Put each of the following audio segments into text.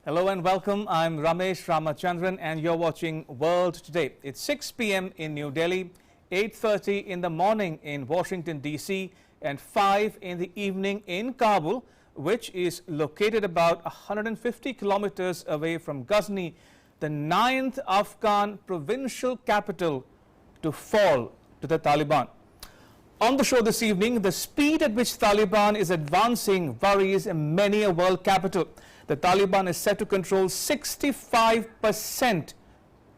Hello and welcome. I'm Ramesh Ramachandran and you're watching World Today. It's 6 p.m. in New Delhi, 8:30 in the morning in Washington, D.C. and 5 in the evening in Kabul, which is located about 150 kilometers away from Ghazni, the 9th Afghan provincial capital to fall to the Taliban. On the show this evening, the speed at which Taliban is advancing worries many a world capital. The Taliban is set to control 65%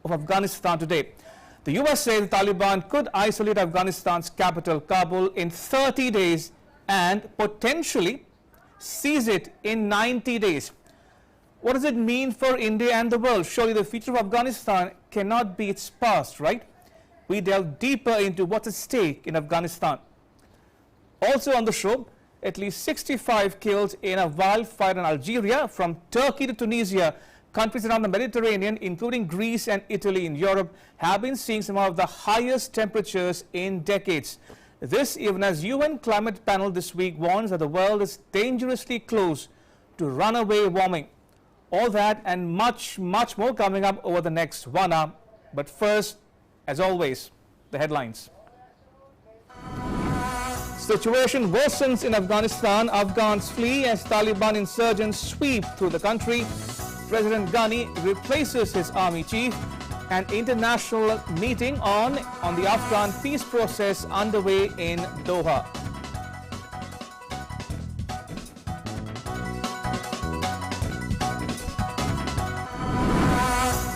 of Afghanistan today. The US says the Taliban could isolate Afghanistan's capital, Kabul, in 30 days and potentially seize it in 90 days. What does it mean for India and the world? Surely the future of Afghanistan cannot be its past, right? We delve deeper into what's at stake in Afghanistan. Also on the show, at least 65 killed in a wildfire in Algeria. From Turkey to Tunisia, countries around the Mediterranean, including Greece and Italy in Europe, have been seeing some of the highest temperatures in decades. This even as UN climate panel this week warns that the world is dangerously close to runaway warming. All that and much more coming up over the next 1 hour. But first, as always, the headlines. Situation worsens in Afghanistan. Afghans flee as Taliban insurgents sweep through the country. President Ghani replaces his army chief. An international meeting on the Afghan peace process underway in Doha.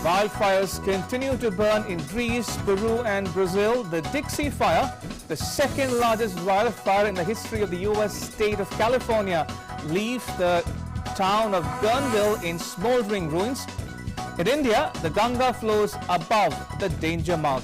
Wildfires continue to burn in Greece, Peru and Brazil. The Dixie Fire, the second largest wildfire in the history of the US state of California, leaves the town of Guerneville in smoldering ruins. In India, the Ganga flows above the danger mark.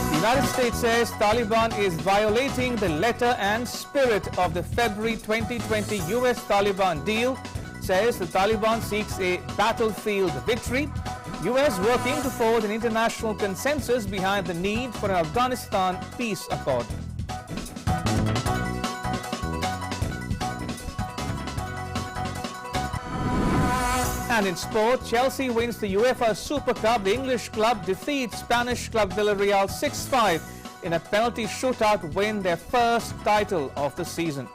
The United States says Taliban is violating the letter and spirit of the February 2020 US-Taliban deal. Says the Taliban seeks a battlefield victory. US working to forge an international consensus behind the need for an Afghanistan peace accord. And in sport, Chelsea wins the UEFA Super Cup. The English club defeats Spanish club Villarreal 6-5 in a penalty shootout to win their first title of the season.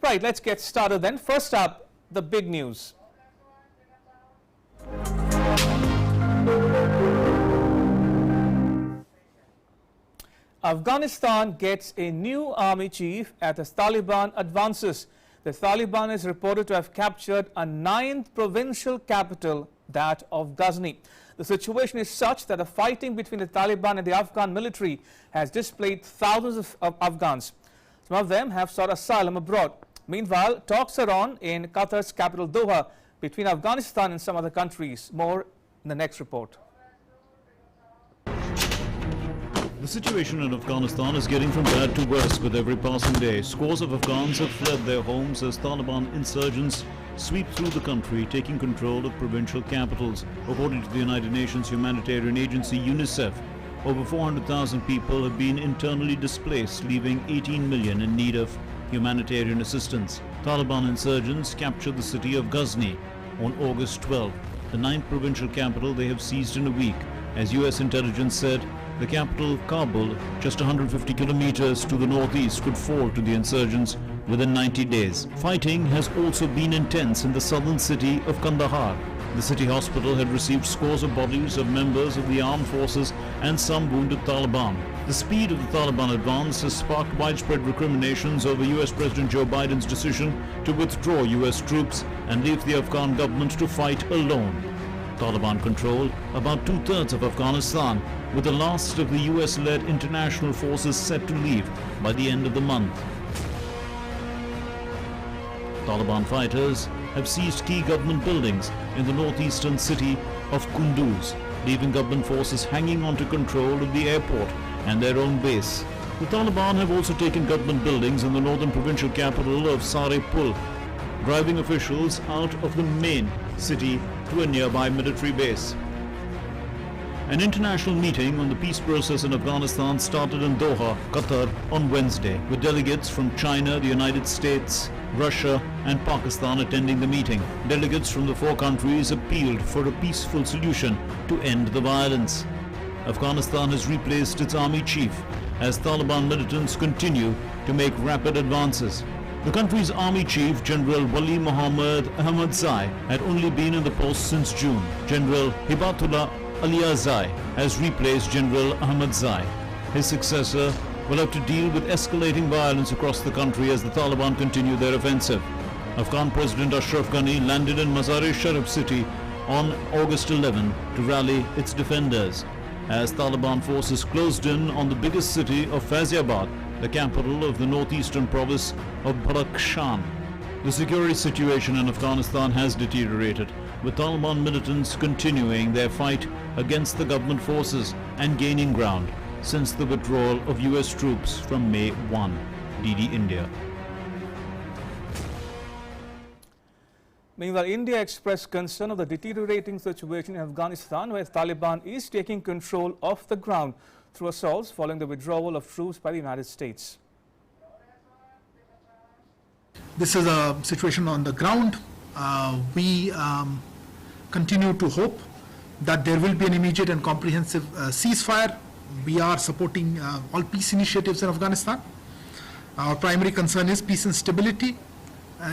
Right, let's get started then. First up, the big news. Afghanistan gets a new army chief as the Taliban advances. The Taliban is reported to have captured a 9th provincial capital, that of Ghazni. The situation is such that the fighting between the Taliban and the Afghan military has displaced thousands of Afghans. Some of them have sought asylum abroad. Meanwhile, talks are on in Qatar's capital Doha between Afghanistan and some other countries. More in the next report. The situation in Afghanistan is getting from bad to worse with every passing day. Scores of Afghans have fled their homes as Taliban insurgents sweep through the country, taking control of provincial capitals. According to the United Nations humanitarian agency UNICEF, over 400,000 people have been internally displaced, leaving 18 million in need of humanitarian assistance. Taliban insurgents captured the city of Ghazni on August 12, the 9th provincial capital they have seized in a week. As US intelligence said, the capital, Kabul, just 150 kilometers to the northeast, could fall to the insurgents within 90 days. Fighting has also been intense in the southern city of Kandahar. The city hospital had received scores of bodies of members of the armed forces and some wounded Taliban. The speed of the Taliban advance has sparked widespread recriminations over US President Joe Biden's decision to withdraw US troops and leave the Afghan government to fight alone. Taliban control about 2/3 of Afghanistan, with the last of the US-led international forces set to leave by the end of the month. Taliban fighters have seized key government buildings in the northeastern city of Kunduz, leaving government forces hanging on to control of the airport and their own base. The Taliban have also taken government buildings in the northern provincial capital of Sarepul, driving officials out of the main city to a nearby military base. An international meeting on the peace process in Afghanistan started in Doha, Qatar on Wednesday, with delegates from China, the United States, Russia and Pakistan attending the meeting. Delegates from the four countries appealed for a peaceful solution to end the violence. Afghanistan has replaced its army chief as Taliban militants continue to make rapid advances. The country's army chief, General Wali Muhammad Ahmadzai, had only been in the post since June. General Hibatullah Aliyazai has replaced General Ahmadzai. His successor will have to deal with escalating violence across the country as the Taliban continue their offensive. Afghan President Ashraf Ghani landed in Mazar-e-Sharif city on August 11 to rally its defenders, as Taliban forces closed in on the biggest city of Faizyabad, the capital of the northeastern province of Badakhshan. The security situation in Afghanistan has deteriorated, with Taliban militants continuing their fight against the government forces and gaining ground since the withdrawal of US troops from May 1. DD India. Meanwhile, India expressed concern of the deteriorating situation in Afghanistan, where Taliban is taking control of the ground through assaults following the withdrawal of troops by the United States. This is a situation on the ground. We continue to hope that there will be an immediate and comprehensive ceasefire. We are supporting all peace initiatives in Afghanistan. Our primary concern is peace and stability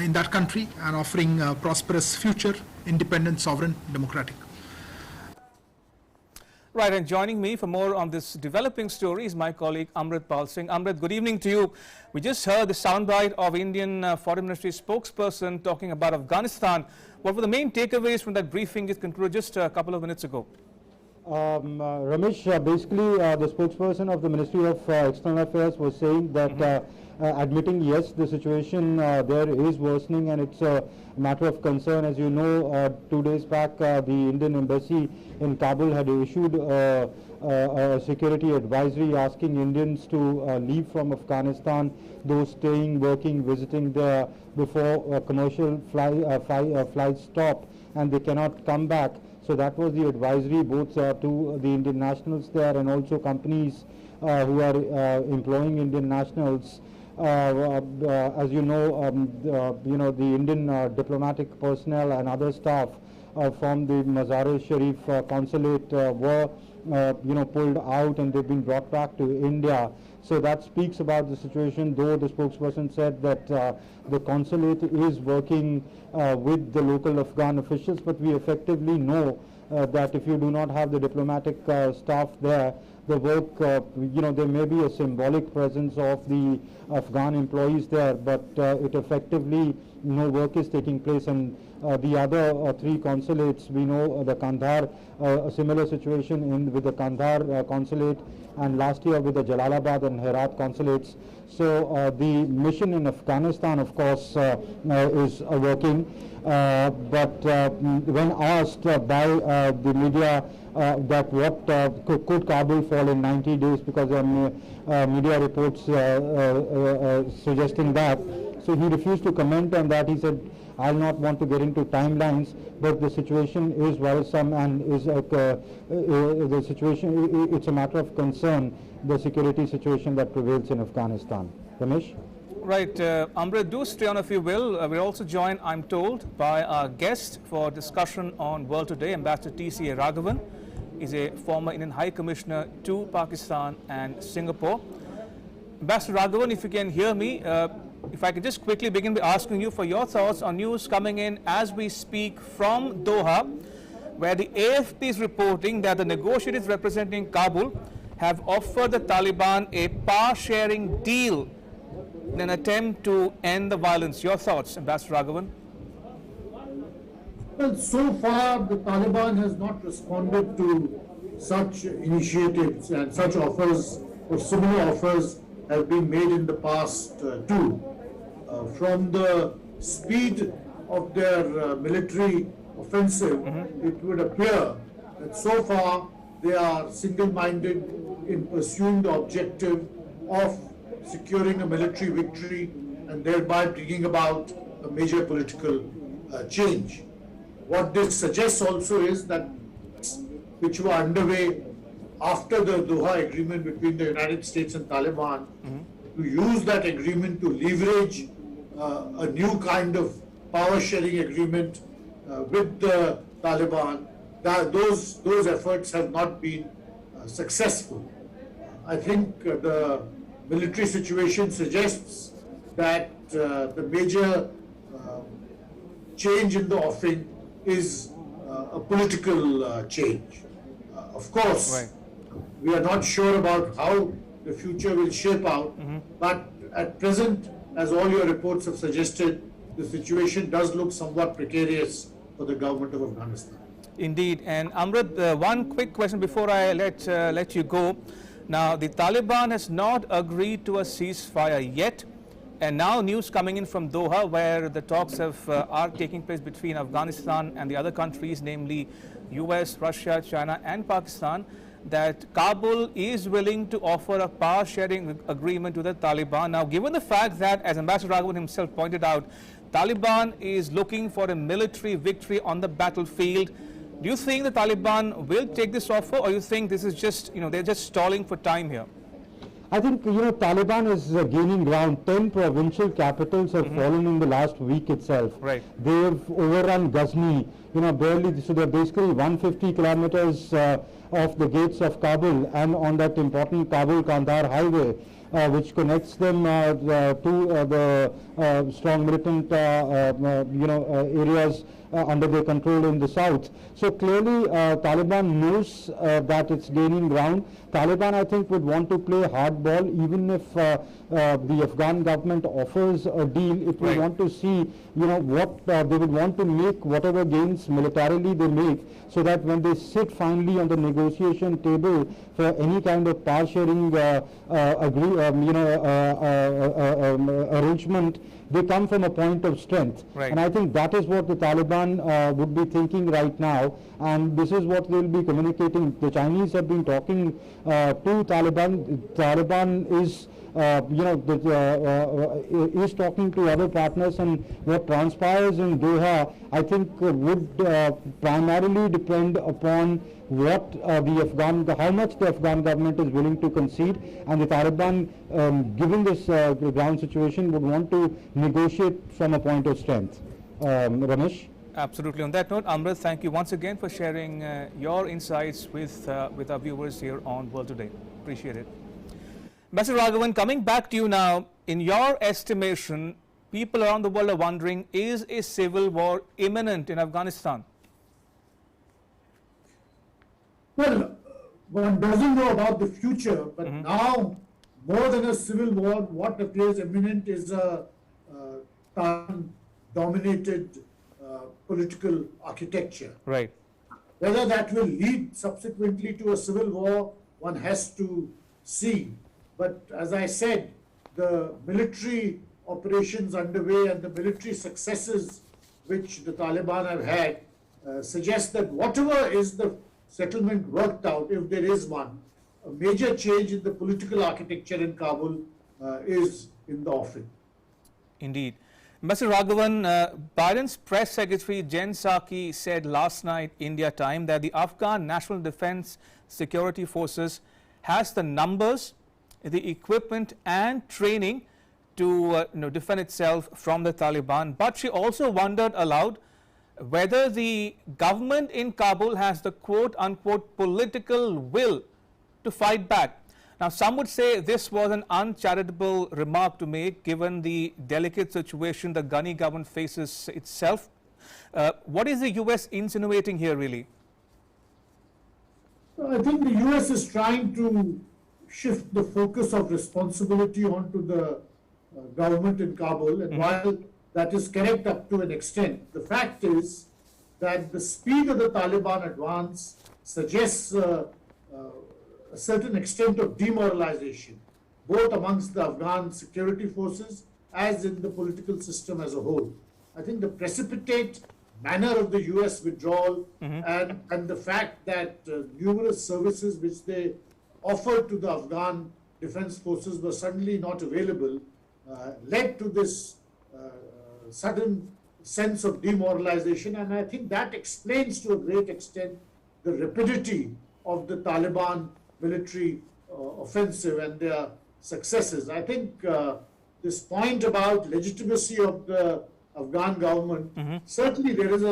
in that country and offering a prosperous future, independent, sovereign, democratic. Right, and joining me for more on this developing story is my colleague Amrit Pal Singh. Amrit, good evening to you. We just heard the soundbite of Indian Foreign Ministry spokesperson talking about Afghanistan. What were the main takeaways from that briefing it concluded just a couple of minutes ago? Ramesh, basically the spokesperson of the Ministry of External Affairs was saying that admitting yes, the situation there is worsening and it's a matter of concern. As you know, 2 days back the Indian embassy in Kabul had issued a security advisory asking Indians to leave from Afghanistan, those staying, working, visiting there before commercial flights stop and they cannot come back. So that was the advisory both to the Indian nationals there and also companies who are employing Indian nationals. As you know, the Indian diplomatic personnel and other staff from the Mazar-e-Sharif consulate were pulled out and they've been brought back to India. So that speaks about the situation, though the spokesperson said that the consulate is working with the local Afghan officials, but we effectively know that if you do not have the diplomatic staff there, the work, there may be a symbolic presence of the Afghan employees there, but it effectively, no work is taking place. And the other three consulates, we know the Kandahar, a similar situation with the Kandahar consulate, and last year with the Jalalabad and Herat consulates. So the mission in Afghanistan, of course, is working. But when asked by the media that what could Kabul fall in 90 days, because media reports suggesting that, so he refused to comment on that. He said, I'll not want to get into timelines, but the situation is worrisome and is the situation. It's a matter of concern, the security situation that prevails in Afghanistan. Ramesh? Right, Amrit, do stay on if you will. We're also joined, I'm told, by our guest for discussion on World Today, Ambassador T.C.A. Raghavan. He's a former Indian High Commissioner to Pakistan and Singapore. Ambassador Raghavan, if you can hear me, if I could just quickly begin by asking you for your thoughts on news coming in as we speak from Doha, where the AFP is reporting that the negotiators representing Kabul have offered the Taliban a power-sharing deal in an attempt to end the violence. Your thoughts, Ambassador Raghavan? Well, so far the Taliban has not responded to such initiatives, and such offers or similar offers have been made in the past too. From the speed of their military offensive, it would appear that so far they are single-minded in pursuing the objective of securing a military victory and thereby bringing about a major political change. what this suggests also is that which were underway after the Doha agreement between the United States and Taliban, to use that agreement to leverage a new kind of power sharing agreement with the Taliban, those efforts have not been successful. I think the military situation suggests that the major change in the offing is a political change. Of course, Right. we are not sure about how the future will shape out, but at present, as all your reports have suggested, the situation does look somewhat precarious for the government of Afghanistan. Indeed. And Amrit, one quick question before I let you go. Now, the Taliban has not agreed to a ceasefire yet, and now news coming in from Doha, where the talks are taking place between Afghanistan and the other countries, namely US, Russia, China, and Pakistan, that Kabul is willing to offer a power sharing agreement to the Taliban. Now, given the fact that, as Ambassador Raghavan himself pointed out, Taliban is looking for a military victory on the battlefield, do you think the Taliban will take this offer, or you think this is just, they're just stalling for time here? I think, Taliban is gaining ground. 10 provincial capitals have fallen in the last week itself. Right. They've overrun Ghazni, barely, so they're basically 150 kilometers off the gates of Kabul and on that important Kabul-Kandahar highway, which connects them to the strong militant, areas under their control in the south. So clearly Taliban knows that it's gaining ground. Taliban, I think, would want to play hardball, even if the Afghan government offers a deal. It will Right. want to see, what they would want to make whatever gains militarily they make, so that when they sit finally on the negotiation table for any kind of power sharing arrangement, they come from a point of strength. Right. And I think that is what the Taliban would be thinking right now, and this is what they will be communicating. The Chinese have been talking to Taliban. Taliban is is talking to other partners, and what transpires in Doha, I think, would primarily depend upon what how much the Afghan government is willing to concede, and the Taliban, given this ground situation, would want to negotiate from a point of strength. Ramesh? Absolutely. On that note, Amrit, thank you once again for sharing your insights with our viewers here on World Today. Appreciate it. Ambassador Raghavan, coming back to you now, in your estimation, people around the world are wondering, is a civil war imminent in Afghanistan? Well, one doesn't know about the future, but now, more than a civil war, what appears imminent is a Taliban-dominated political architecture. Right. Whether that will lead subsequently to a civil war, one has to see. But as I said, the military operations underway and the military successes which the Taliban have had suggest that whatever is the settlement worked out, if there is one, a major change in the political architecture in Kabul is in the offing. Indeed. Ambassador Raghavan, Biden's press secretary Jen Psaki said last night, India time, that the Afghan National Defense Security Forces has the numbers, the equipment and training to defend itself from the Taliban. But she also wondered aloud whether the government in Kabul has the quote-unquote political will to fight back. Now, some would say this was an uncharitable remark to make, given the delicate situation the Ghani government faces itself. What is the US insinuating here, really? I think the US is trying to shift the focus of responsibility onto the government in Kabul, and while that is correct up to an extent, the fact is that the speed of the Taliban advance suggests a certain extent of demoralization, both amongst the Afghan security forces as in the political system as a whole. I think the precipitate manner of the US withdrawal and the fact that numerous services which they offered to the Afghan defense forces were suddenly not available led to this sudden sense of demoralization, and I think that explains to a great extent the rapidity of the Taliban military offensive and their successes. I think this point about legitimacy of the Afghan government, certainly there is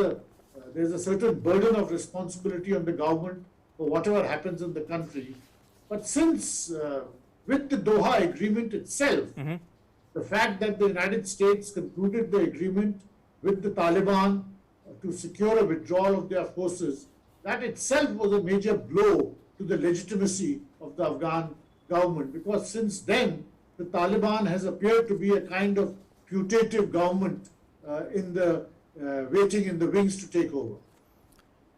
a certain burden of responsibility on the government for whatever happens in the country. But since with the Doha agreement itself, the fact that the United States concluded the agreement with the Taliban to secure a withdrawal of their forces, that itself was a major blow to the legitimacy of the Afghan government, because since then the Taliban has appeared to be a kind of putative government waiting in the wings to take over.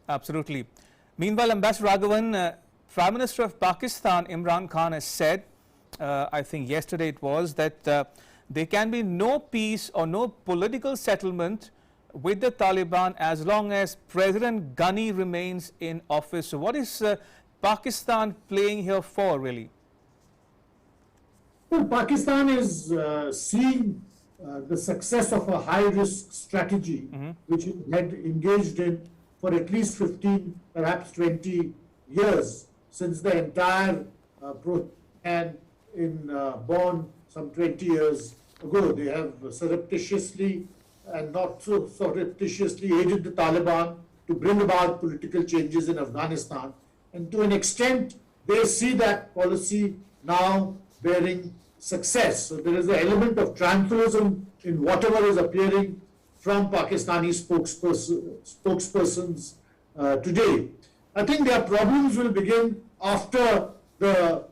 Absolutely. Meanwhile, Ambassador Raghavan, Prime Minister of Pakistan Imran Khan has said, I think yesterday it was, that there can be no peace or no political settlement with the Taliban as long as President Ghani remains in office. So what is Pakistan playing here for, really? Well, Pakistan is seeing the success of a high-risk strategy, which it had engaged in for at least 15, perhaps 20 years, since the entire process in Bonn some 20 years ago. They have surreptitiously and not so surreptitiously aided the Taliban to bring about political changes in Afghanistan. And to an extent, they see that policy now bearing success. So there is an element of triumphalism in whatever is appearing from Pakistani spokespersons today. I think their problems will begin after the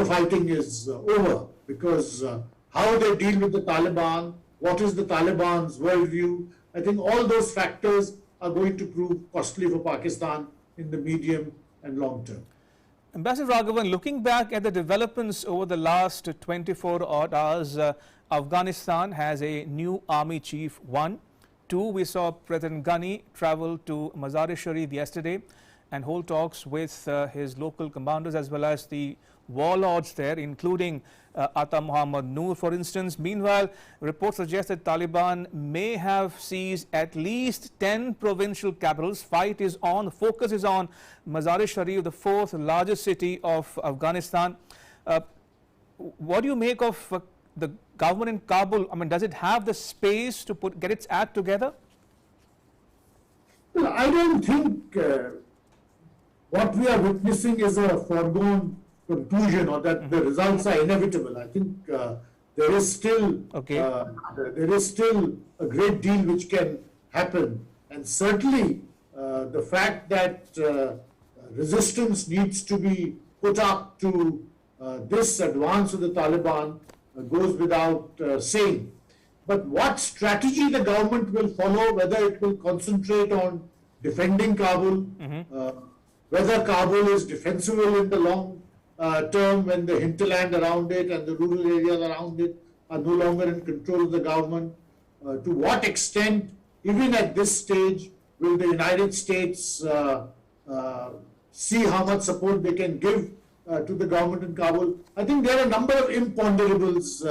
fighting is over, because how they deal with the Taliban, what is the Taliban's worldview, I think all those factors are going to prove costly for Pakistan in the medium and long term. Ambassador Raghavan, looking back at the developments over the last 24 odd hours, Afghanistan has a new army chief, 1. 2, we saw President Ghani travel to Mazar-e-Sharif yesterday and hold talks with his local commanders as well as the warlords there, including Atta Muhammad Noor, for instance. Meanwhile, reports suggest that Taliban may have seized at least 10 provincial capitals. Fight is on, focus is on Mazar-e-Sharif, the 4th largest city of Afghanistan. What do you make of the government in Kabul? I mean, does it have the space to get its act together? Well, I don't think what we are witnessing is a foregone conclusion or that the results are inevitable. I think there is still a great deal which can happen, and certainly the fact that resistance needs to be put up to this advance of the Taliban goes without saying. But what strategy the government will follow, whether it will concentrate on defending Kabul, whether Kabul is defensible in the long term when the hinterland around it and the rural areas around it are no longer in control of the government, to what extent, even at this stage, will the United States see how much support they can give to the government in Kabul. I think there are a number of imponderables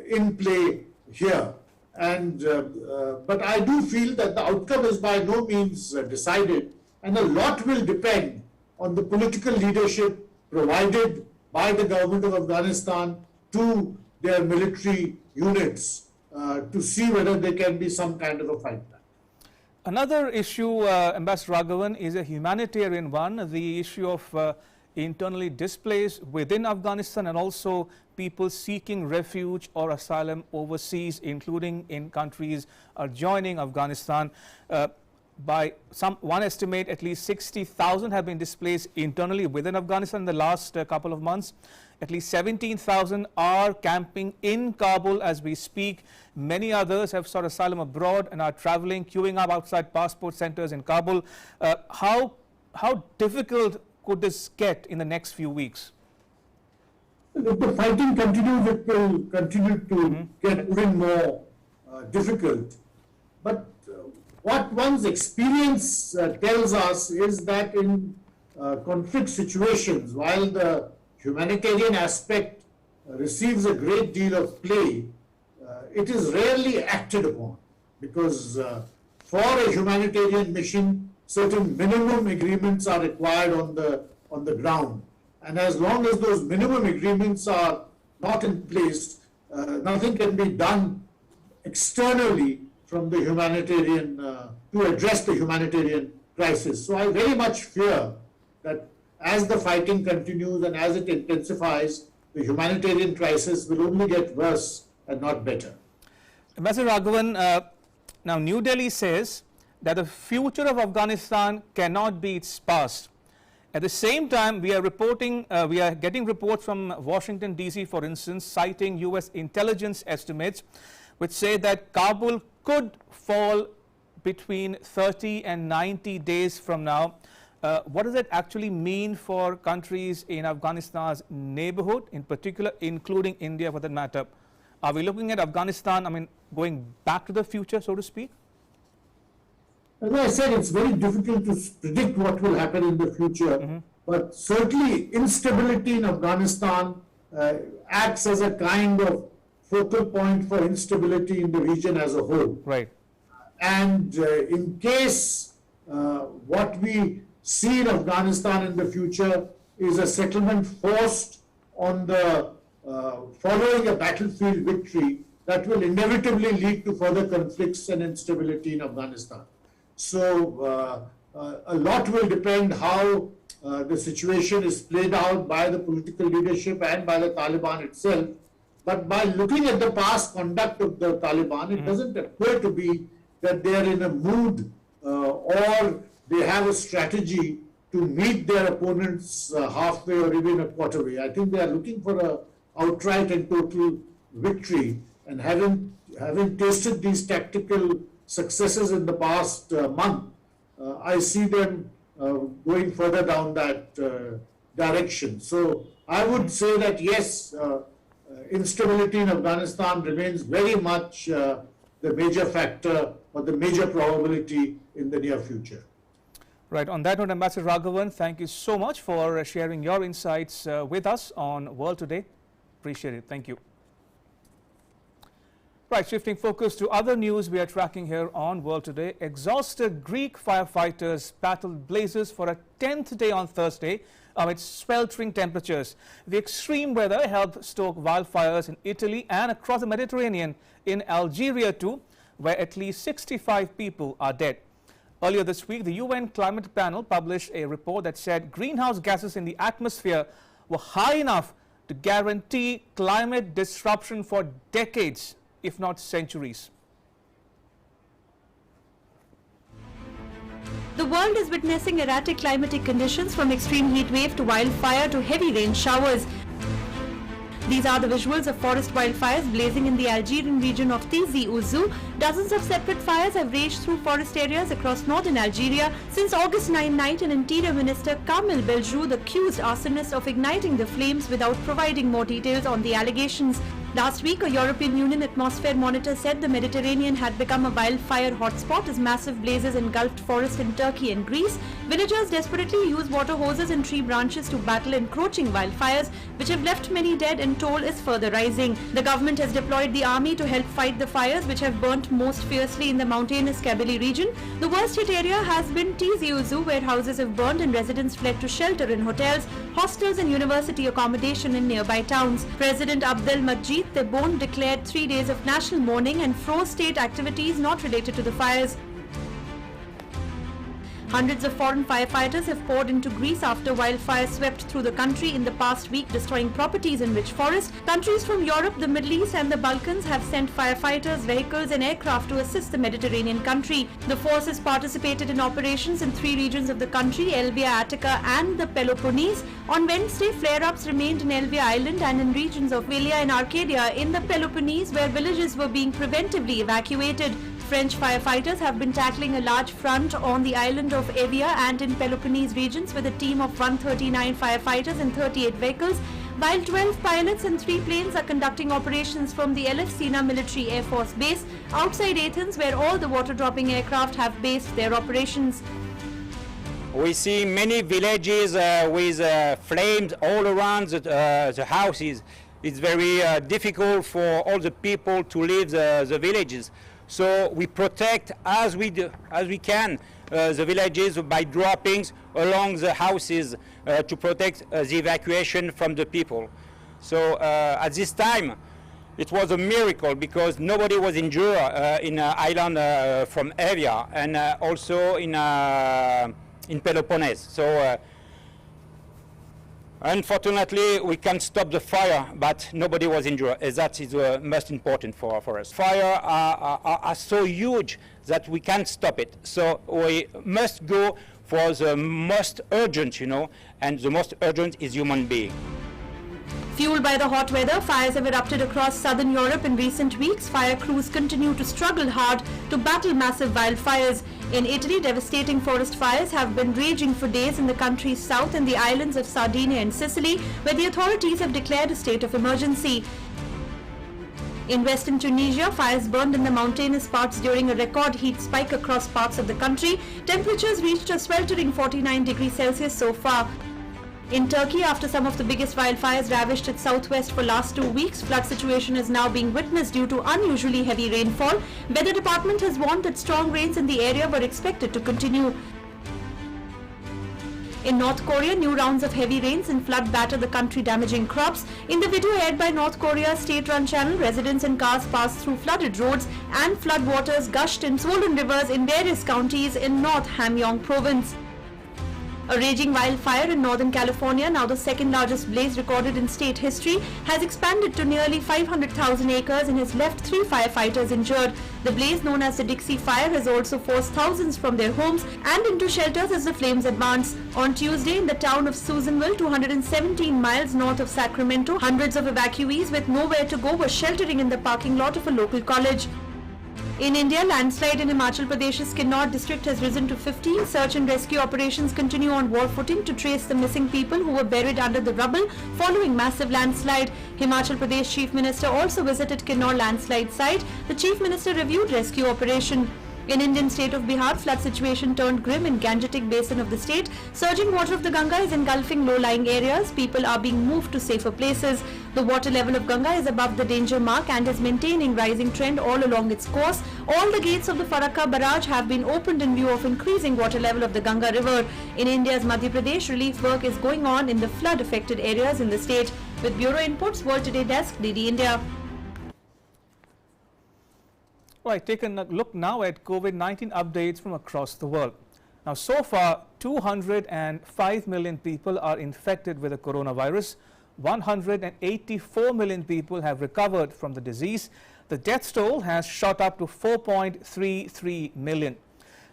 in play here, and but I do feel that the outcome is by no means decided, and a lot will depend on the political leadership provided by the government of Afghanistan to their military units to see whether there can be some kind of a fight back. Another issue, Ambassador Raghavan, is a humanitarian one, the issue of internally displaced within Afghanistan and also people seeking refuge or asylum overseas, including in countries adjoining Afghanistan. By one estimate, at least 60,000 have been displaced internally within Afghanistan in the last couple of months. At least 17,000 are camping in Kabul as we speak. Many others have sought asylum abroad and are traveling, queuing up outside passport centers in Kabul. How difficult could this get in the next few weeks? If the fighting continues, it will continue to get even more difficult. But what one's experience tells us is that in conflict situations, while the humanitarian aspect receives a great deal of play, it is rarely acted upon, because for a humanitarian mission, certain minimum agreements are required on the ground. And as long as those minimum agreements are not in place, nothing can be done externally from the humanitarian, to address the humanitarian crisis. So I very much fear that as the fighting continues and as it intensifies, the humanitarian crisis will only get worse and not better. Ambassador Raghavan, now New Delhi says that the future of Afghanistan cannot be its past. At the same time, we are getting reports from Washington DC, for instance, citing US intelligence estimates which say that Kabul could fall between 30 and 90 days from now. What does that actually mean for countries in Afghanistan's neighborhood, in particular, including India for that matter? Are we looking at Afghanistan, going back to the future, so to speak? As I said, it's very difficult to predict what will happen in the future, but certainly instability in Afghanistan acts as a kind of focal point for instability in the region as a whole. Right. And in case what we see in Afghanistan in the future is a settlement forced on the following a battlefield victory, that will inevitably lead to further conflicts and instability in Afghanistan. So a lot will depend how the situation is played out by the political leadership and by the Taliban itself. But by looking at the past conduct of the Taliban, it doesn't appear to be that they are in a mood or they have a strategy to meet their opponents halfway or even a quarter way. I think they are looking for a outright and total victory, and having tasted these tactical successes in the past month, I see them going further down that direction. So I would say that yes, instability in Afghanistan remains very much the major factor or the major probability in the near future. Right. On that note, Ambassador Raghavan, thank you so much for sharing your insights with us on World Today. Appreciate it. Thank you. Right, shifting focus to other news we are tracking here on World Today. Exhausted Greek firefighters battled blazes for a 10th day on Thursday amid sweltering temperatures. The extreme weather helped stoke wildfires in Italy and across the Mediterranean, in Algeria too, where at least 65 people are dead. Earlier this week, the UN Climate Panel published a report that said greenhouse gases in the atmosphere were high enough to guarantee climate disruption for decades, if not centuries. The world is witnessing erratic climatic conditions, from extreme heat wave to wildfire to heavy rain showers. These are the visuals of forest wildfires blazing in the Algerian region of Tizi Ouzou. Dozens of separate fires have raged through forest areas across northern Algeria since August 9 night, and Interior Minister Kamil Beljou accused arsonists of igniting the flames without providing more details on the allegations. Last week, a European Union atmosphere monitor said the Mediterranean had become a wildfire hotspot as massive blazes engulfed forests in Turkey and Greece. Villagers desperately use water hoses and tree branches to battle encroaching wildfires, which have left many dead, and toll is further rising. The government has deployed the army to help fight the fires, which have burnt most fiercely in the mountainous Kabul region. The worst hit area has been Tizi Ouzou, where houses have burned and residents fled to shelter in hotels, hostels and university accommodation in nearby towns. President Abdelmadjid Tebboune declared 3 days of national mourning and froze state activities not related to the fires. Hundreds of foreign firefighters have poured into Greece after wildfires swept through the country in the past week, destroying properties in rich forests. Countries from Europe, the Middle East and the Balkans have sent firefighters, vehicles and aircraft to assist the Mediterranean country. The forces participated in operations in 3 regions of the country, Elbia, Attica and the Peloponnese. On Wednesday, flare-ups remained in Elbia Island and in regions of Velia and Arcadia in the Peloponnese, where villages were being preventively evacuated. French firefighters have been tackling a large front on the island of Evia and in Peloponnese regions with a team of 139 firefighters and 38 vehicles, while 12 pilots and 3 planes are conducting operations from the Elefsina Military Air Force Base outside Athens, where all the water-dropping aircraft have based their operations. We see many villages with flames all around the houses. it's very difficult for all the people to leave the villages. So we protect as we can the villages by droppings along the houses to protect the evacuation from the people. So at this time, it was a miracle because nobody was injured in island from Evia and also in Peloponnese. So unfortunately, we can't stop the fire, but nobody was injured. That is most important for us. Fire are so huge that we can't stop it. So we must go for the most urgent, and the most urgent is human being. Fueled by the hot weather, fires have erupted across southern Europe in recent weeks. Fire crews continue to struggle hard to battle massive wildfires. In Italy, devastating forest fires have been raging for days in the country's south and the islands of Sardinia and Sicily, where the authorities have declared a state of emergency. In western Tunisia, fires burned in the mountainous parts during a record heat spike across parts of the country. Temperatures reached a sweltering 49 degrees Celsius so far. In Turkey, after some of the biggest wildfires ravaged its southwest for last 2 weeks, flood situation is now being witnessed due to unusually heavy rainfall. Weather department has warned that strong rains in the area were expected to continue. In North Korea, new rounds of heavy rains and flood batter the country, damaging crops. In the video aired by North Korea's state-run channel, residents and cars passed through flooded roads and flood waters gushed in swollen rivers in various counties in North Hamgyong province. A raging wildfire in Northern California, now the second largest blaze recorded in state history, has expanded to nearly 500,000 acres and has left 3 firefighters injured. The blaze, known as the Dixie Fire, has also forced thousands from their homes and into shelters as the flames advance. On Tuesday, in the town of Susanville, 217 miles north of Sacramento, hundreds of evacuees with nowhere to go were sheltering in the parking lot of a local college. In India, landslide in Himachal Pradesh's Kinnaur district has risen to 15. Search and rescue operations continue on war footing to trace the missing people who were buried under the rubble following massive landslide. Himachal Pradesh Chief Minister also visited Kinnaur landslide site. The Chief Minister reviewed rescue operation. In Indian state of Bihar, flood situation turned grim in Gangetic basin of the state. Surging water of the Ganga is engulfing low-lying areas. People are being moved to safer places. The water level of Ganga is above the danger mark and is maintaining rising trend all along its course. All the gates of the Farakka barrage have been opened in view of increasing water level of the Ganga river. In India's Madhya Pradesh, relief work is going on in the flood-affected areas in the state. With Bureau Inputs, World Today Desk, DD India. Right, taking a look now at COVID-19 updates from across the world. Now, so far, 205 million people are infected with the coronavirus. 184 million people have recovered from the disease. The death toll has shot up to 4.33 million.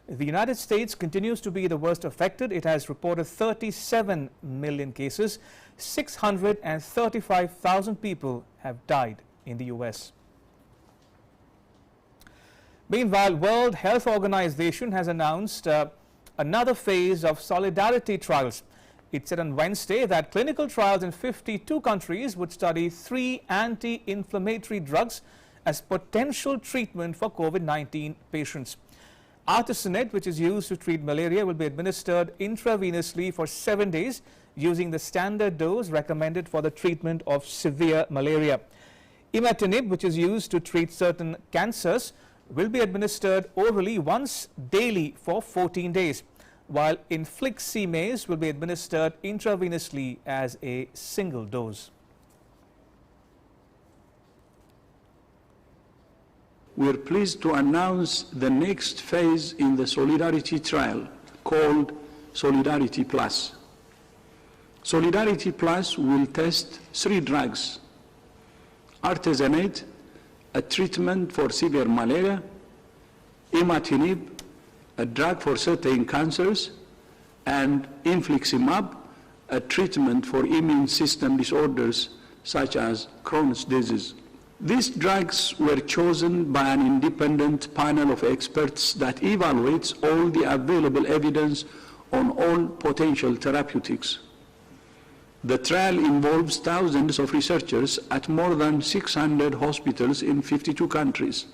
The United States continues to be the worst affected. It has reported 37 million cases. 635,000 people have died in the US. Meanwhile, World Health Organization has announced another phase of solidarity trials. It said on Wednesday that clinical trials in 52 countries would study 3 anti-inflammatory drugs as potential treatment for COVID-19 patients. Artesunate, which is used to treat malaria, will be administered intravenously for 7 days using the standard dose recommended for the treatment of severe malaria. Imatinib, which is used to treat certain cancers, will be administered orally once daily for 14 days, while infliximase will be administered intravenously as a single dose. We are pleased to announce the next phase in the Solidarity trial called Solidarity Plus. Solidarity Plus will test 3 drugs: artesunate, a treatment for severe malaria; imatinib, a drug for certain cancers; and infliximab, a treatment for immune system disorders such as Crohn's disease. These drugs were chosen by an independent panel of experts that evaluates all the available evidence on all potential therapeutics. The trial involves thousands of researchers at more than 600 hospitals in 52 countries.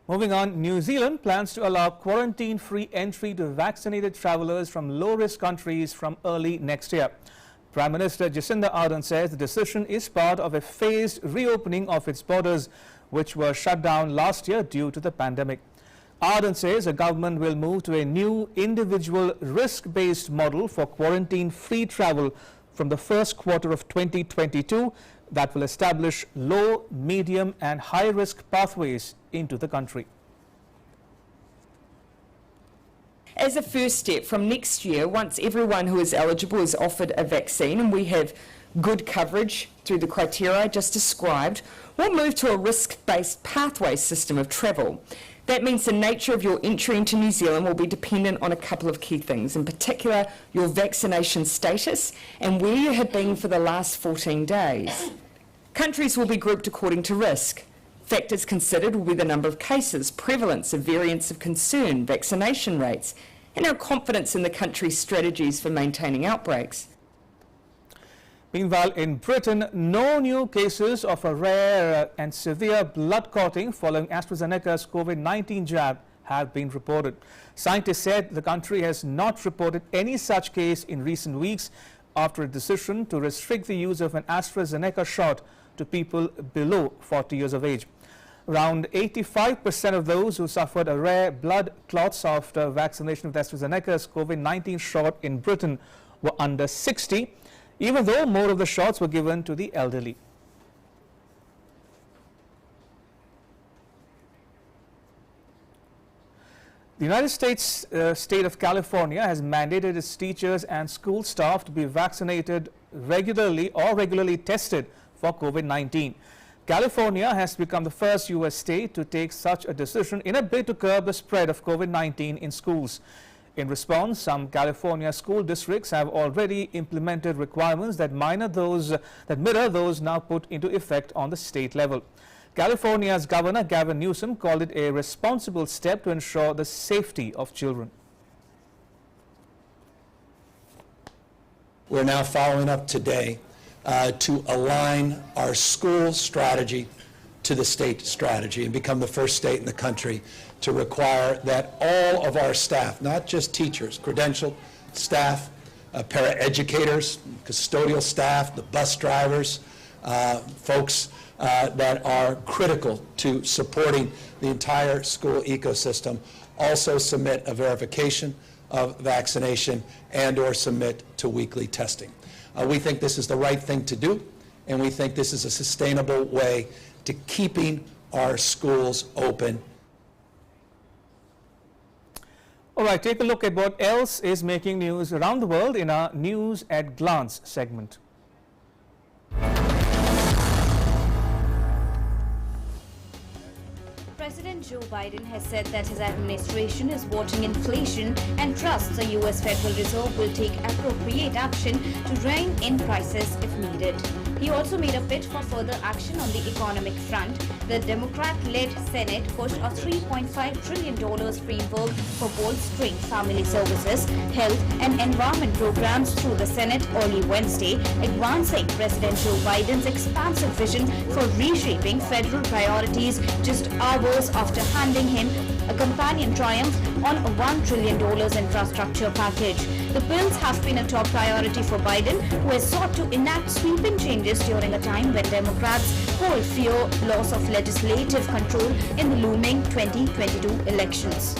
Moving on, New Zealand plans to allow quarantine-free entry to vaccinated travelers from low-risk countries from early next year. Prime Minister Jacinda Ardern says the decision is part of a phased reopening of its borders, which were shut down last year due to the pandemic. Ardern says the government will move to a new individual risk-based model for quarantine-free travel from the first quarter of 2022 that will establish low, medium and high-risk pathways into the country. As a first step, from next year, once everyone who is eligible is offered a vaccine and we have good coverage through the criteria I just described, we'll move to a risk-based pathway system of travel. That means the nature of your entry into New Zealand will be dependent on a couple of key things, in particular your vaccination status and where you have been for the last 14 days. Countries will be grouped according to risk. Factors considered will be the number of cases, prevalence of variants of concern, vaccination rates, and our confidence in the country's strategies for maintaining outbreaks. Meanwhile, in Britain, no new cases of a rare and severe blood clotting following AstraZeneca's COVID-19 jab have been reported. Scientists said the country has not reported any such case in recent weeks after a decision to restrict the use of an AstraZeneca shot to people below 40 years of age. Around 85% of those who suffered a rare blood clots after vaccination with AstraZeneca's COVID-19 shot in Britain were under 60, even though more of the shots were given to the elderly. The United States state of California has mandated its teachers and school staff to be vaccinated regularly or regularly tested for COVID-19. California has become the first U.S. state to take such a decision in a bid to curb the spread of COVID-19 in schools. In response, some California school districts have already implemented requirements that mirror those now put into effect on the state level. California's Governor Gavin Newsom called it a responsible step to ensure the safety of children. We're now following up today to align our school strategy to the state strategy and become the first state in the country to require that all of our staff, not just teachers, credentialed staff, paraeducators, custodial staff, the bus drivers, folks that are critical to supporting the entire school ecosystem, also submit a verification of vaccination and or submit to weekly testing. We think this is the right thing to do, and we think this is a sustainable way to keeping our schools open. All right, take a look at what else is making news around the world in our News at Glance segment. President Joe Biden has said that his administration is watching inflation and trusts the U.S. Federal Reserve will take appropriate action to rein in prices if needed. He also made a pitch for further action on the economic front. The Democrat-led Senate pushed a $3.5 trillion framework for bolstering family services, health and environment programs through the Senate early Wednesday, advancing President Joe Biden's expansive vision for reshaping federal priorities just hours after handing him a companion triumph on a $1 trillion infrastructure package. The bills have been a top priority for Biden, who has sought to enact sweeping changes during a time when Democrats hold fear loss of legislative control in the looming 2022 elections.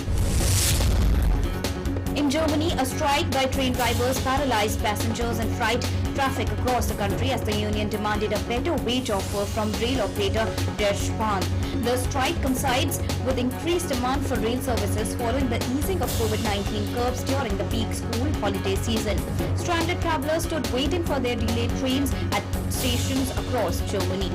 In Germany, a strike by train drivers paralyzed passengers and freight traffic across the country as the union demanded a better wage offer from rail operator Deutsche Bahn. The strike coincides with increased demand for rail services following the easing of COVID-19 curbs during the peak school holiday season. Stranded travelers stood waiting for their delayed trains at stations across Germany.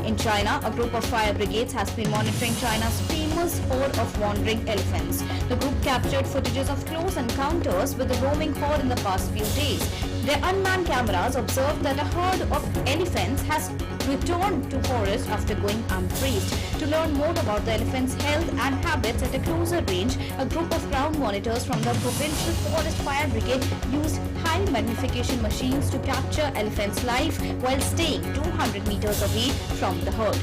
In China, a group of fire brigades has been monitoring China's famous horde of wandering elephants. The group captured footages of close encounters with the roaming horde in the past few days. Their unmanned cameras observed that a herd of elephants has returned to forest after going unfreezed. To learn more about the elephants' health and habits at a closer range, a group of ground monitors from the Provincial Forest Fire Brigade used high magnification machines to capture elephants live while staying 200 meters away from the herd.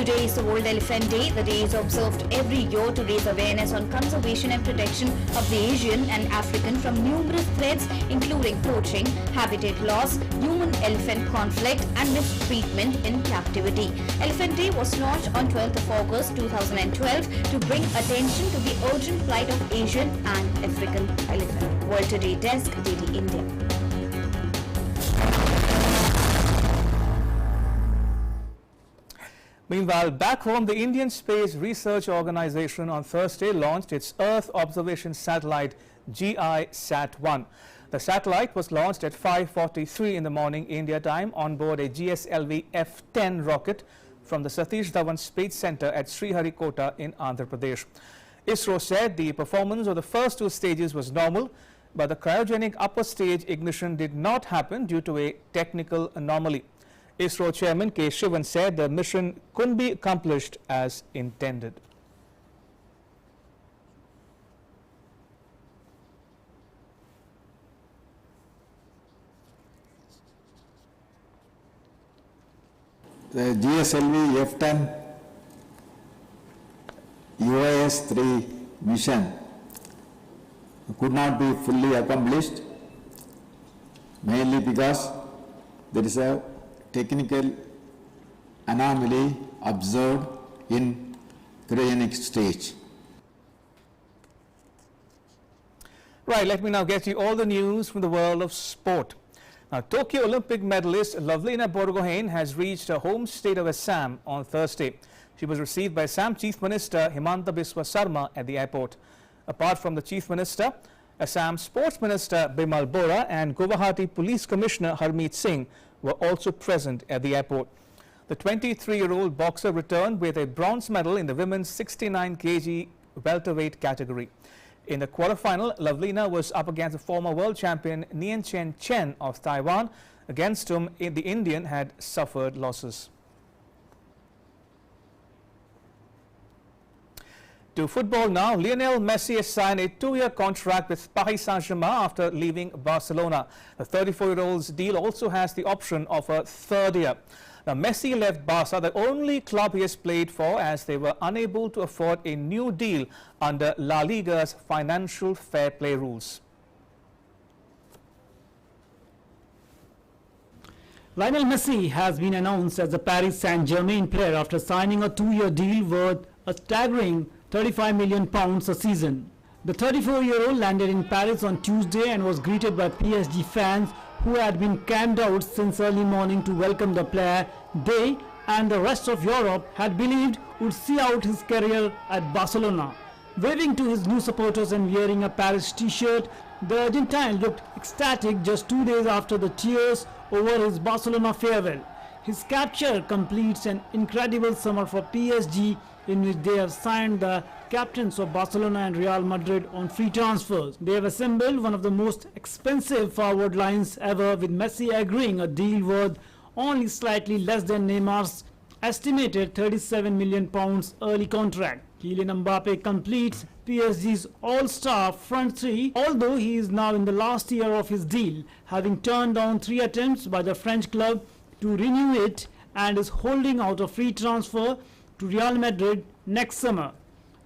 Today is the World Elephant Day. The day is observed every year to raise awareness on conservation and protection of the Asian and African from numerous threats including poaching, habitat loss, human-elephant conflict and mistreatment in captivity. Elephant Day was launched on 12th of August 2012 to bring attention to the urgent plight of Asian and African elephant. World Today Desk, DD India. Meanwhile, back home, the Indian Space Research Organization on Thursday launched its Earth observation satellite GI-SAT-1. The satellite was launched at 5:43 in the morning India time on board a GSLV F-10 rocket from the Satish Dhawan Space Center at Sriharikota in Andhra Pradesh. ISRO said the performance of the first two stages was normal, but the cryogenic upper stage ignition did not happen due to a technical anomaly. ISRO Chairman K. Shivan said the mission couldn't be accomplished as intended. The GSLV F-10 UAS-3 mission could not be fully accomplished, mainly because there is a technical anomaly observed in cryogenic stage. Right, let me now get you all the news from the world of sport. Now, Tokyo Olympic medalist Lovelina Borgohain has reached her home state of Assam on Thursday. She was received by Assam Chief Minister Himanta Biswa Sarma at the airport. Apart from the Chief Minister, Assam Sports Minister Bimal Bora and Guwahati Police Commissioner Harmeet Singh were also present at the airport. The 23-year-old boxer returned with a bronze medal in the women's 69 kg welterweight category. In the quarterfinal, Lovelina was up against the former world champion Nien Chen Chen of Taiwan, against whom the Indian had suffered losses. To football now, Lionel Messi has signed a 2-year contract with Paris Saint-Germain after leaving Barcelona. The 34-year-old's deal also has the option of a third year. Now, Messi left Barca, the only club he has played for, as they were unable to afford a new deal under La Liga's financial fair play rules. Lionel Messi has been announced as the Paris Saint-Germain player after signing a 2-year deal worth a staggering £35 million a season. The 34-year-old landed in Paris on Tuesday and was greeted by PSG fans who had been camped out since early morning to welcome the player. They and the rest of Europe had believed would see out his career at Barcelona. Waving to his new supporters and wearing a Paris t-shirt, the Argentine looked ecstatic just 2 days after the tears over his Barcelona farewell. His capture completes an incredible summer for PSG, in which they have signed the captains of Barcelona and Real Madrid on free transfers. They have assembled one of the most expensive forward lines ever, with Messi agreeing a deal worth only slightly less than Neymar's estimated £37 million early contract. Kylian Mbappe completes PSG's all-star front three, although he is now in the last year of his deal, having turned down 3 attempts by the French club to renew it, and is holding out a free transfer to Real Madrid next summer.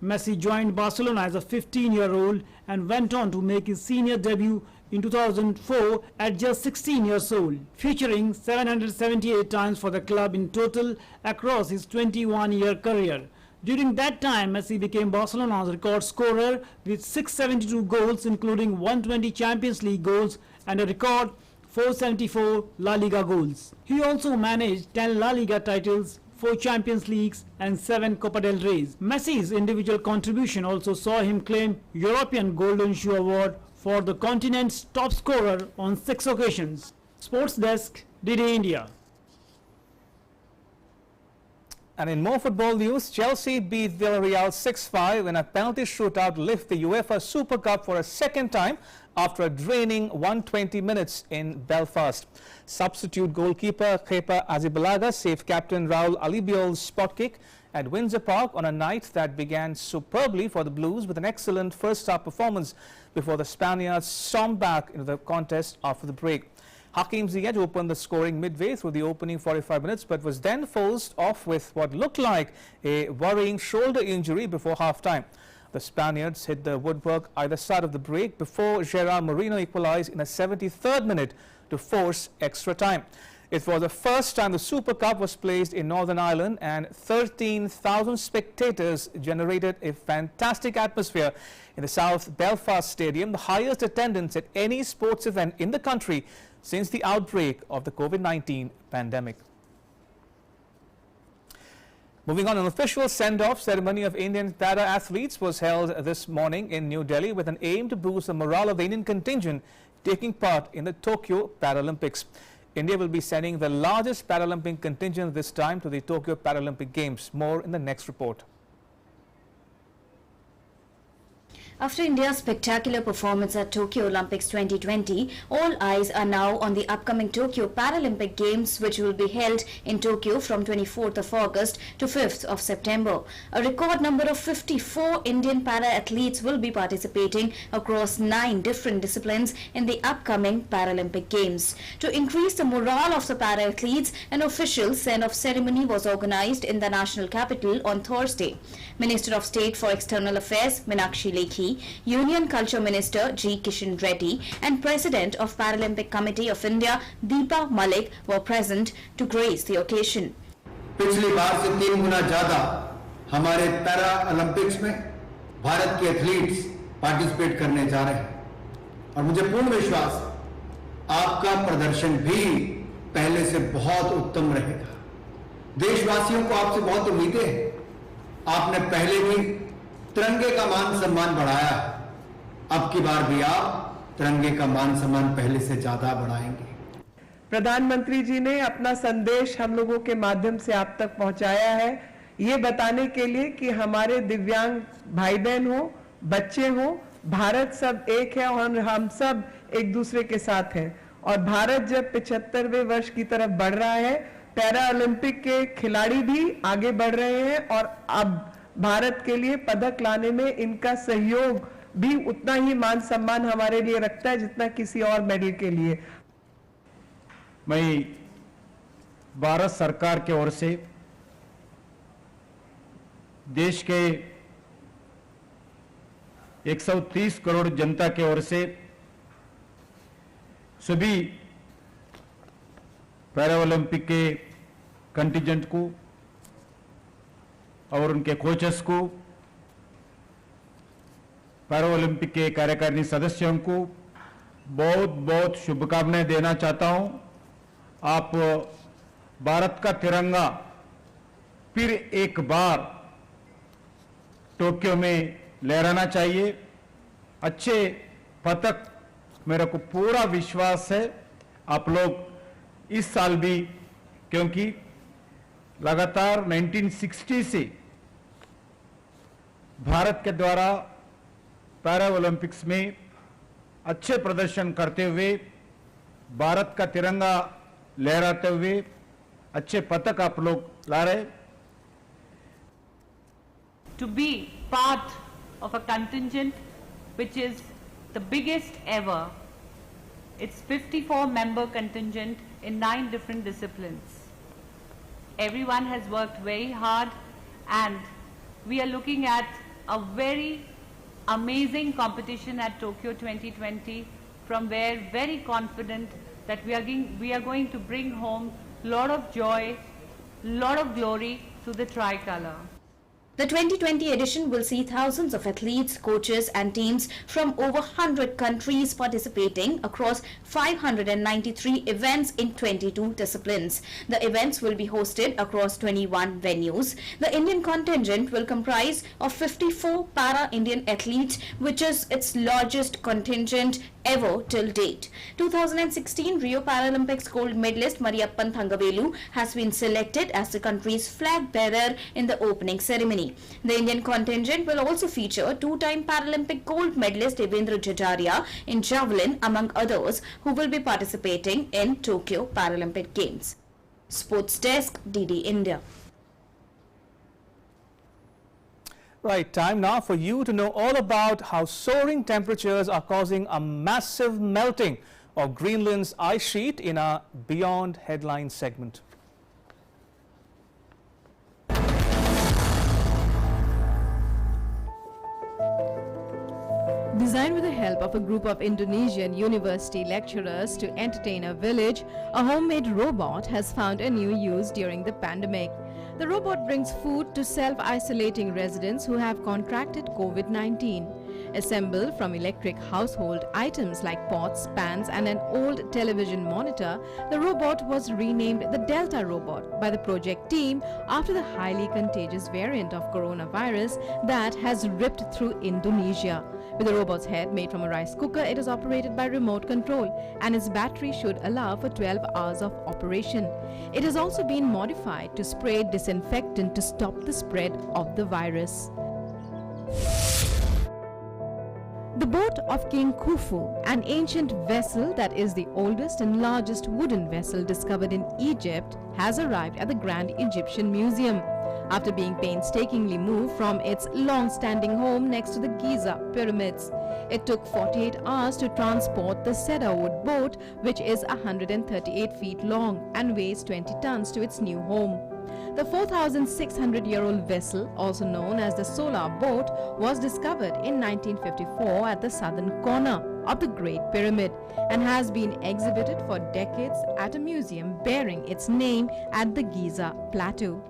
Messi joined Barcelona as a 15-year-old and went on to make his senior debut in 2004 at just 16 years old, featuring 778 times for the club in total across his 21-year career. During that time, Messi became Barcelona's record scorer with 672 goals, including 120 Champions League goals and a record 474 La Liga goals. He also managed 10 La Liga titles, 4 Champions Leagues and 7 Copa del Reys. Messi's individual contribution also saw him claim European Golden Shoe Award for the continent's top scorer on 6 occasions. Sports Desk, DD India. And in more football news, Chelsea beat Villarreal 6-5 in a penalty shootout to lift the UEFA Super Cup for a second time after a draining 120 minutes in Belfast. Substitute goalkeeper Kepa Azibalaga saved captain Raul Alibiol's spot kick at Windsor Park on a night that began superbly for the Blues with an excellent first-half performance before the Spaniards stormed back into the contest after the break. Hakim Ziyech opened the scoring midway through the opening 45 minutes, but was then forced off with what looked like a worrying shoulder injury before half-time. The Spaniards hit the woodwork either side of the break before Gerard Moreno equalized in the 73rd minute to force extra time. It was the first time the Super Cup was played in Northern Ireland, and 13,000 spectators generated a fantastic atmosphere in the South Belfast Stadium, the highest attendance at any sports event in the country since the outbreak of the COVID-19 pandemic. Moving on, an official send-off ceremony of Indian para-athletes was held this morning in New Delhi with an aim to boost the morale of the Indian contingent taking part in the Tokyo Paralympics. India will be sending the largest Paralympic contingent this time to the Tokyo Paralympic Games. More in the next report. After India's spectacular performance at Tokyo Olympics 2020, all eyes are now on the upcoming Tokyo Paralympic Games, which will be held in Tokyo from 24th of August to 5th of September. A record number of 54 Indian para-athletes will be participating across 9 different disciplines in the upcoming Paralympic Games. To increase the morale of the para-athletes, an official send-off ceremony was organized in the national capital on Thursday. Minister of State for External Affairs Meenakshi Lekhi, Union Culture Minister G. Kishan Reddy and President of Paralympic Committee of India Deepa Malik were present to grace the occasion. पिछली बार से 3 गुना ज्यादा हमारे para Olympics में भारत के athletes participate करने जा रहे हैं और मुझे पूर्ण विश्वास है आपका प्रदर्शन भी पहले से बहुत उत्तम रहेगा। देशवासियों को आपसे बहुत उम्मीदें हैं। आपने पहले भी तिरंगे का मान सम्मान बढ़ाया, अब की बार भी आप तिरंगे का मान सम्मान पहले से ज्यादा बढ़ाएंगे। प्रधानमंत्री जी ने अपना संदेश हम लोगों के माध्यम से आप तक पहुंचाया है, ये बताने के लिए कि हमारे दिव्यांग भाई बहन हो, बच्चे हो, भारत सब एक है और हम सब एक दूसरे के साथ हैं। और भारत जब 75वें वर्ष की तरफ बढ़ रहा है, पैरा ओलंपिक के खिलाड़ी भी आगे बढ़ रहे हैं और अब भारत के लिए पदक लाने में इनका सहयोग भी उतना ही मान सम्मान हमारे लिए रखता है जितना किसी और मेडल के लिए। मैं भारत सरकार की ओर से देश के 130 करोड़ जनता की ओर से सभी पैरा ओलंपिक के कंटिजेंट को और उनके कोचेस को, पैरा ओलंपिक के कार्यकारिणी सदस्यों को बहुत बहुत शुभकामनाएं देना चाहता हूं। आप भारत का तिरंगा फिर एक बार टोक्यो में लहराना चाहिए। अच्छे पदक, मेरे को पूरा विश्वास है आप लोग इस साल भी, क्योंकि लगातार 1960 से भारत के द्वारा पैरा ओलंपिक्स में अच्छे प्रदर्शन करते हुए, भारत का तिरंगा लहराते हुए अच्छे पदक आप लोग ला रहे। To be part of a contingent which is the biggest ever, it's 54-member contingent in 9 different disciplines. Everyone has worked very hard and we are looking at a very amazing competition at Tokyo 2020, from where very confident that we are going to bring home a lot of joy, lot of glory to the tricolor. The 2020 edition will see thousands of athletes, coaches and teams from over 100 countries participating across 593 events in 22 disciplines. The events will be hosted across 21 venues. The Indian contingent will comprise of 54 para-Indian athletes, which is its largest contingent ever till date. 2016 Rio Paralympics gold medalist Mariyappan Thangavelu has been selected as the country's flag bearer in the opening ceremony. The Indian contingent will also feature 2-time Paralympic gold medalist Devendra Jajaria in javelin, among others, who will be participating in Tokyo Paralympic Games. Sports Desk, DD India. Right, time now for you to know all about how soaring temperatures are causing a massive melting of Greenland's ice sheet in our Beyond Headlines segment. Designed with the help of a group of Indonesian university lecturers to entertain a village, a homemade robot has found a new use during the pandemic. The robot brings food to self-isolating residents who have contracted COVID-19. Assembled from electric household items like pots, pans and an old television monitor, the robot was renamed the Delta Robot by the project team after the highly contagious variant of coronavirus that has ripped through Indonesia. With the robot's head made from a rice cooker, it is operated by remote control and its battery should allow for 12 hours of operation. It has also been modified to spray disinfectant to stop the spread of the virus. The boat of King Khufu, an ancient vessel that is the oldest and largest wooden vessel discovered in Egypt, has arrived at the Grand Egyptian Museum after being painstakingly moved from its long-standing home next to the Giza pyramids. It took 48 hours to transport the cedarwood boat, which is 138 feet long and weighs 20 tons, to its new home. The 4,600-year-old vessel, also known as the Solar Boat, was discovered in 1954 at the southern corner of the Great Pyramid and has been exhibited for decades at a museum bearing its name at the Giza Plateau.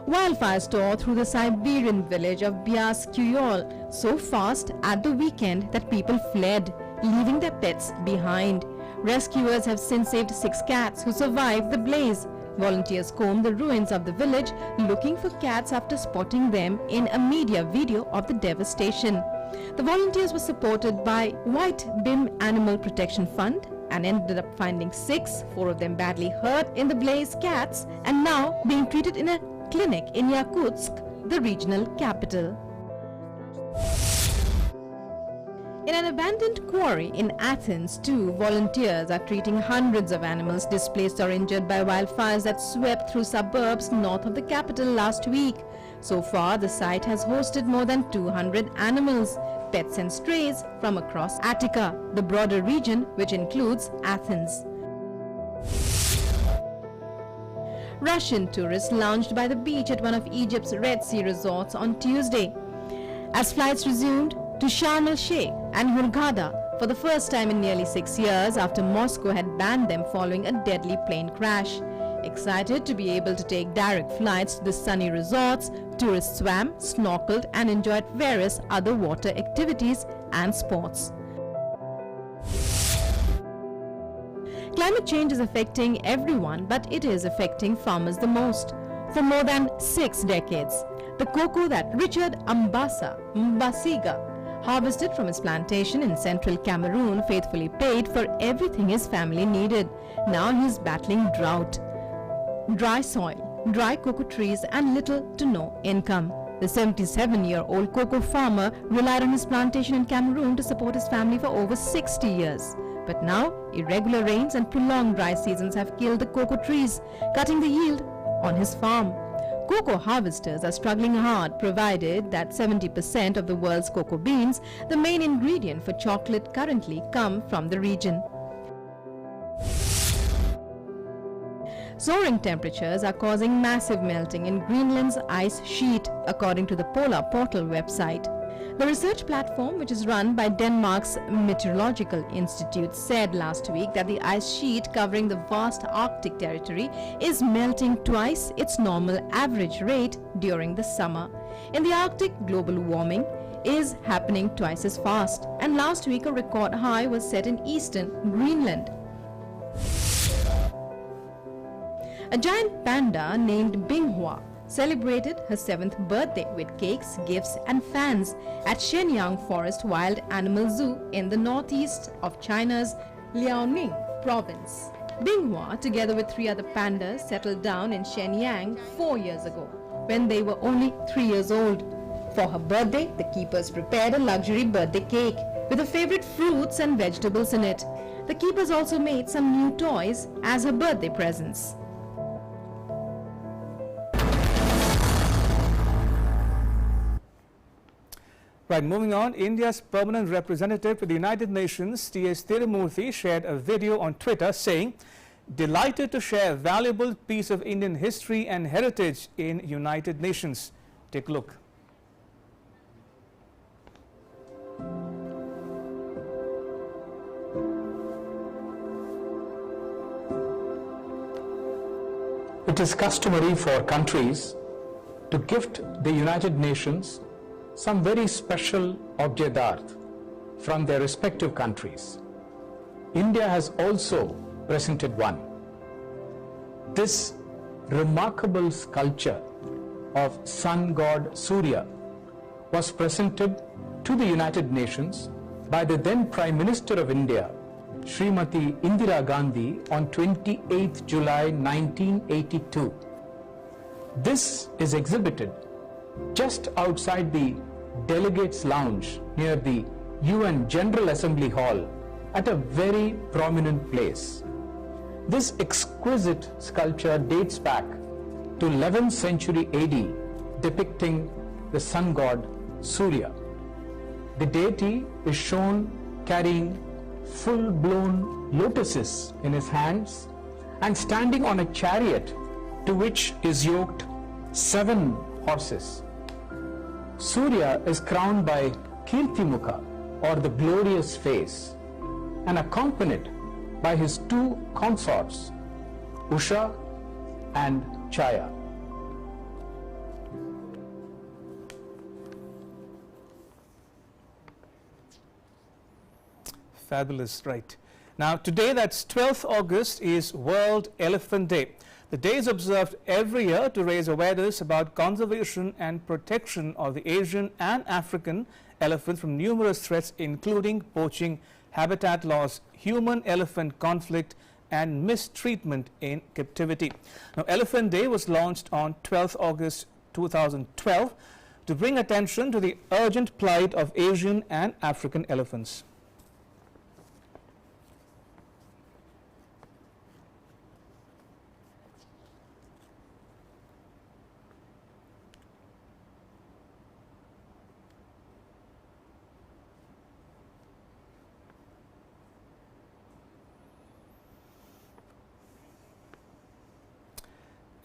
Wildfires tore through the Siberian village of Bias-Kuyol so fast at the weekend that people fled, leaving their pets behind. Rescuers have since saved 6 cats who survived the blaze. Volunteers combed the ruins of the village looking for cats after spotting them in a media video of the devastation. The volunteers were supported by White Bim Animal Protection Fund and ended up finding 6, 4 of them badly hurt in the blaze cats, and now being treated in a clinic in Yakutsk, the regional capital. In an abandoned quarry in Athens, 2 volunteers are treating hundreds of animals displaced or injured by wildfires that swept through suburbs north of the capital last week. So far, the site has hosted more than 200 animals, pets and strays from across Attica, the broader region which includes Athens. Russian tourists lounged by the beach at one of Egypt's Red Sea resorts on Tuesday. As flights resumed to Sharm el-Sheikh and Hurghada for the first time in nearly 6 years after Moscow had banned them following a deadly plane crash. Excited to be able to take direct flights to the sunny resorts, tourists swam, snorkeled and enjoyed various other water activities and sports. Climate change is affecting everyone, but it is affecting farmers the most. For more than 6 decades, the cocoa that Richard Mbasiga harvested from his plantation in central Cameroon faithfully paid for everything his family needed. Now he is battling drought, dry soil, dry cocoa trees and little to no income. The 77-year-old cocoa farmer relied on his plantation in Cameroon to support his family for over 60 years. But now, irregular rains and prolonged dry seasons have killed the cocoa trees, cutting the yield on his farm. Cocoa harvesters are struggling hard, provided that 70% of the world's cocoa beans, the main ingredient for chocolate, currently come from the region. Soaring temperatures are causing massive melting in Greenland's ice sheet, according to the Polar Portal website. The research platform, which is run by Denmark's Meteorological Institute, said last week that the ice sheet covering the vast Arctic territory is melting twice its normal average rate during the summer. In the Arctic, global warming is happening twice as fast, and last week a record high was set in eastern Greenland. A giant panda named Binghua celebrated her 7th birthday with cakes, gifts and fans at Shenyang Forest Wild Animal Zoo in the northeast of China's Liaoning province. Binghua, together with 3 other pandas, settled down in Shenyang 4 years ago, when they were only 3 years old. For her birthday, the keepers prepared a luxury birthday cake with her favorite fruits and vegetables in it. The keepers also made some new toys as her birthday presents. Right, moving on, India's permanent representative to the United Nations, T.S. Tirumurthy, shared a video on Twitter saying, "Delighted to share a valuable piece of Indian history and heritage in United Nations." Take a look. It is customary for countries to gift the United Nations some very special objet d'art from their respective countries. India has also presented one. This remarkable sculpture of sun god Surya was presented to the United Nations by the then Prime Minister of India, Srimati Indira Gandhi, on 28th July 1982. This is exhibited just outside the Delegates Lounge near the UN General Assembly Hall at a very prominent place. This exquisite sculpture dates back to 11th century AD, depicting the sun god Surya. The deity is shown carrying full-blown lotuses in his hands and standing on a chariot to which is yoked 7 horses. Surya is crowned by Kirtimukha, or the glorious face, and accompanied by his 2 consorts, Usha and Chaya. Fabulous, right. Now today, that's 12th August, is World Elephant Day. The day is observed every year to raise awareness about conservation and protection of the Asian and African elephants from numerous threats, including poaching, habitat loss, human-elephant conflict and mistreatment in captivity. Now, Elephant Day was launched on 12th August 2012 to bring attention to the urgent plight of Asian and African elephants.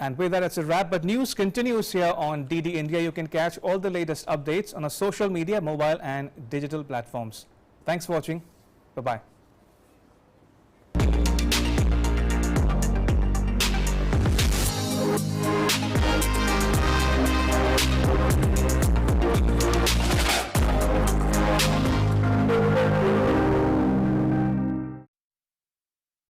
And with that, it's a wrap. But news continues here on DD India. You can catch all the latest updates on our social media, mobile and digital platforms. Thanks for watching. Bye-bye.